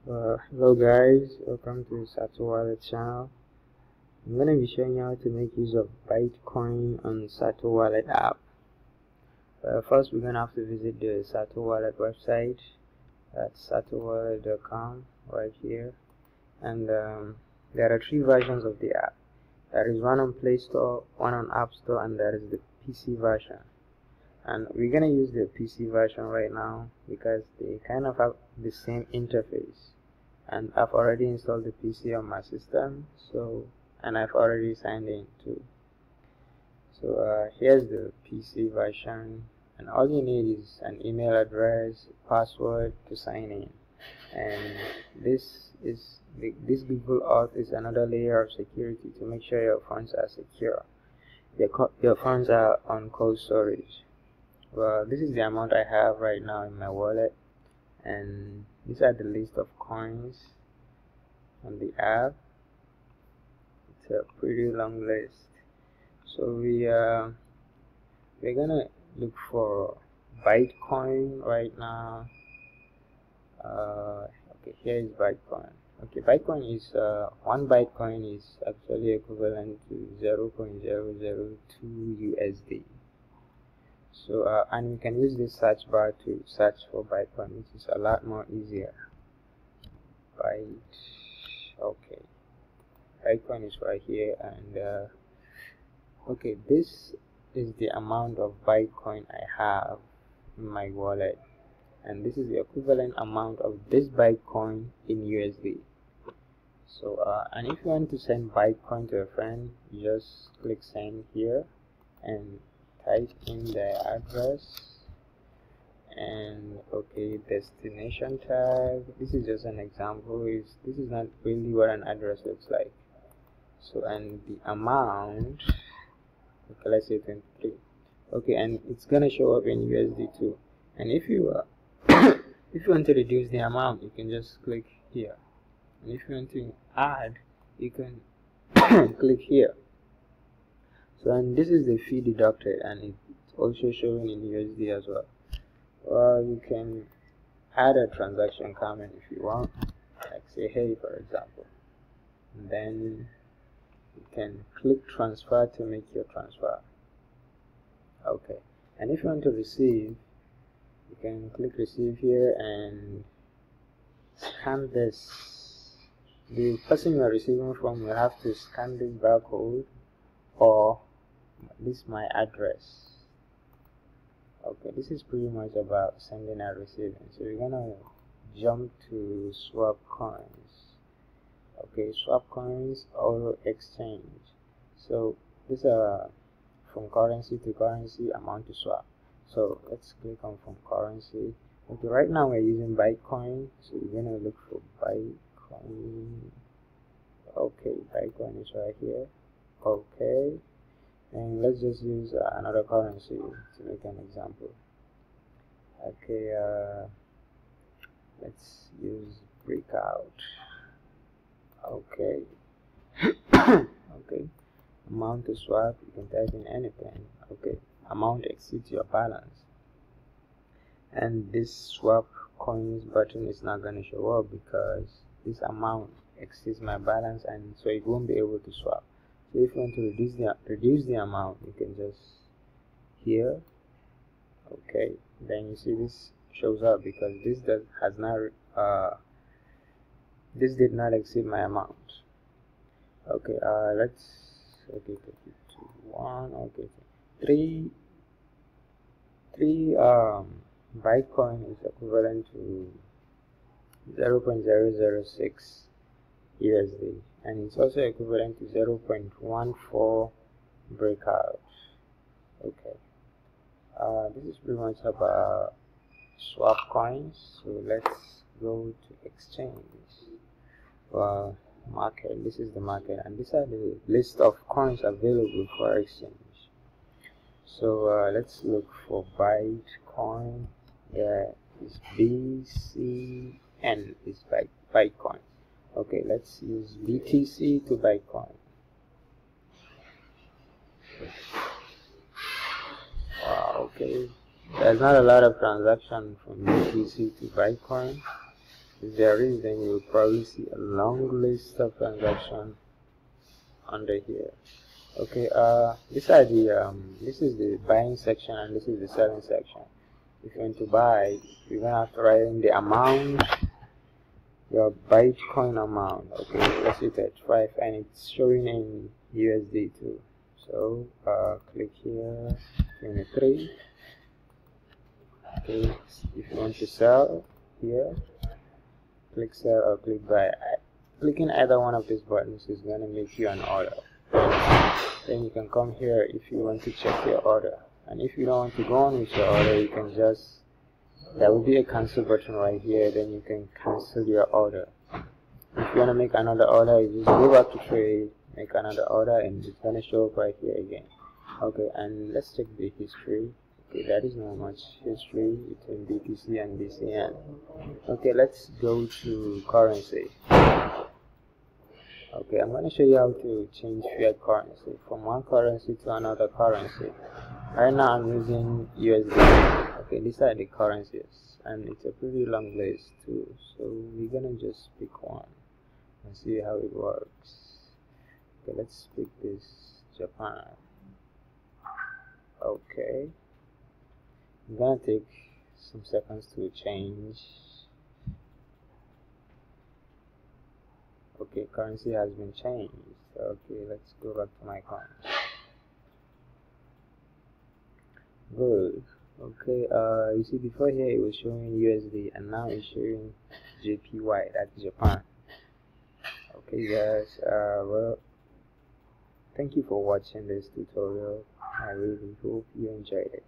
Hello guys, welcome to SatoWallet channel. I'm going to be showing you how to make use of ByteCoin on SatoWallet app. First, we're going to have to visit the SatoWallet website. That's SatoWallet.com right here. And there are three versions of the app. There is one on Play Store, one on App Store, and there is the PC version. And we're going to use the PC version right now because they kind of have the same interface. And I've already installed the PC on my system, and I've already signed in too. So here's the PC version, and all you need is an email address, password to sign in. And this Google Auth is another layer of security to make sure your funds are secure. Your funds are on cold storage. Well, this is the amount I have right now in my wallet, and these are the list of coins on the app. It's a pretty long list. So we're gonna look for ByteCoin right now. Okay, here is ByteCoin. Okay, ByteCoin is one ByteCoin is actually equivalent to 0.002 USD. So and we can use this search bar to search for ByteCoin, which is a lot more easier. Okay, ByteCoin is right here, and okay, this is the amount of ByteCoin I have in my wallet, and this is the equivalent amount of this ByteCoin in USD. So and if you want to send ByteCoin to a friend, you just click send here and type in their address, and okay, destination tag. This is just an example. This is not really what an address looks like. So, and the amount, okay, let's say 23. Okay, and it's gonna show up in USD too. And if you if you want to reduce the amount, you can just click here, and if you want to add, you can click here. So, and this is the fee deducted, and it's also showing in USD as well. Well, you can add a transaction comment if you want, like say hey, for example, and then you can click transfer to make your transfer. Okay, and if you want to receive, you can click receive here and scan this. The person you are receiving from will have to scan this barcode, or this is my address. Okay, this is pretty much about sending and receiving. So we're gonna jump to swap coins. Okay, swap coins or exchange. So these are from currency to currency amount to swap. So let's click on from currency. Okay, right now we're using ByteCoin, so we're gonna look for ByteCoin. Okay, ByteCoin is right here. Okay, and let's just use another currency to make an example. Okay, let's use breakout. Okay. Okay, amount to swap, you can type in anything. Okay, amount exceeds your balance, and this swap coins button is not going to show up because this amount exceeds my balance, and so it won't be able to swap. So if you want to reduce the amount, you can just here. Okay, then you see this shows up because this this did not exceed my amount. Okay, let's take it to 1. Okay, three ByteCoin is equivalent to 0.006 USD, and it's also equivalent to 0.14 breakout. Okay, this is pretty much about swap coins. So let's go to exchange. Market. This is the market, and these are the list of coins available for exchange. So let's look for ByteCoin. There is BCN is ByteCoin. Okay, let's use BTC to ByteCoin. Wow, okay, there's not a lot of transaction from BTC to ByteCoin. If there is, then you will probably see a long list of transactions under here. Okay, this is the buying section and this is the selling section. If you want to buy, you're gonna have to write in the amount, your ByteCoin amount. Okay, let's hit at 5 and it's showing in USD too. So click here, 23. Okay, if you want to sell here, click sell or click buy. Clicking either one of these buttons is going to make you an order. Then you can come here if you want to check your order, and if you don't want to go on with your order, you can just, there will be a cancel button right here, then you can cancel your order. If you want to make another order, you just go back to trade, make another order, and it's going to show up right here again. Okay, and let's check the history. Okay, there is not much history between BTC and BCN. Okay, let's go to currency. Okay, I'm going to show you how to change fiat currency from one currency to another currency. Right now I'm using USD. Okay, these are the currencies and it's a pretty long list too, so we're going to just pick one and see how it works. Okay, let's pick this Japan. Okay, I'm going to take some seconds to change. Okay, currency has been changed. Okay, let's go back to my account. Good. Okay, you see before here it was showing USD and now it's showing JPY, that's Japan. Okay guys, well, thank you for watching this tutorial. I really hope you enjoyed it.